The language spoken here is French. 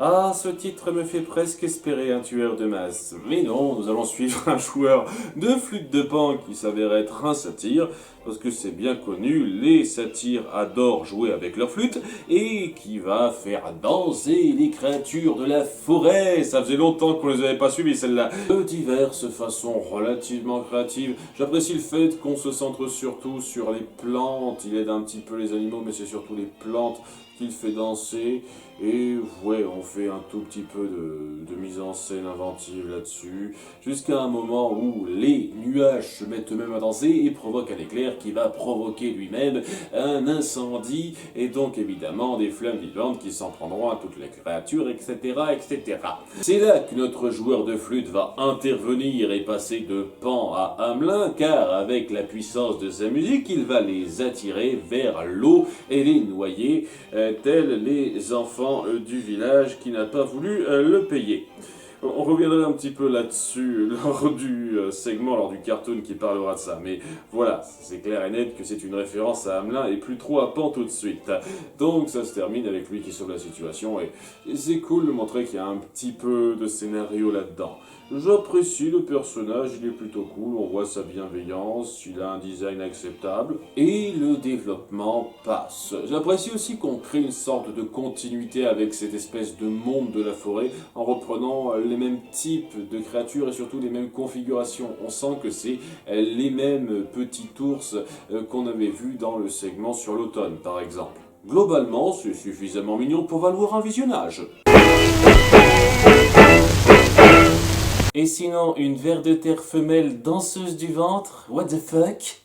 Ah, ce titre me fait presque espérer un tueur de masse. Mais non, nous allons suivre un joueur de flûte de Pan qui s'avère être un satyre, parce que c'est bien connu, les satyres adorent jouer avec leur flûte, et qui va faire danser les créatures de la forêt. Ça faisait longtemps qu'on les avait pas suivis, celle-là. De diverses façons relativement créatives. J'apprécie le fait qu'on se centre surtout sur les plantes. Il aide un petit peu les animaux, mais c'est surtout les plantes qu'il fait danser. Et ouais, on fait un tout petit peu de mise en scène inventive là-dessus, jusqu'à un moment où les nuages se mettent eux-mêmes à danser et provoquent un éclair qui va provoquer lui-même un incendie, et donc évidemment des flammes vivantes qui s'en prendront à toutes les créatures, etc. etc. C'est là que notre joueur de flûte va intervenir et passer de Pan à Hamelin, car avec la puissance de sa musique, il va les attirer vers l'eau et les noyer, tels les enfants du village qui n'a pas voulu le payer. On reviendra un petit peu là-dessus lors du segment, lors du cartoon qui parlera de ça. Mais voilà, c'est clair et net que c'est une référence à Hamelin et plus trop à Pan tout de suite. Donc ça se termine avec lui qui sauve la situation et c'est cool de montrer qu'il y a un petit peu de scénario là-dedans. J'apprécie le personnage, il est plutôt cool, on voit sa bienveillance, il a un design acceptable et le développement passe. J'apprécie aussi qu'on crée une sorte de continuité avec cette espèce de monde de la forêt en reprenant les mêmes types de créatures et surtout les mêmes configurations. On sent que c'est les mêmes petits ours qu'on avait vus dans le segment sur l'automne par exemple. Globalement, c'est suffisamment mignon pour valoir un visionnage. Et sinon, une ver de terre femelle danseuse du ventre, what the fuck?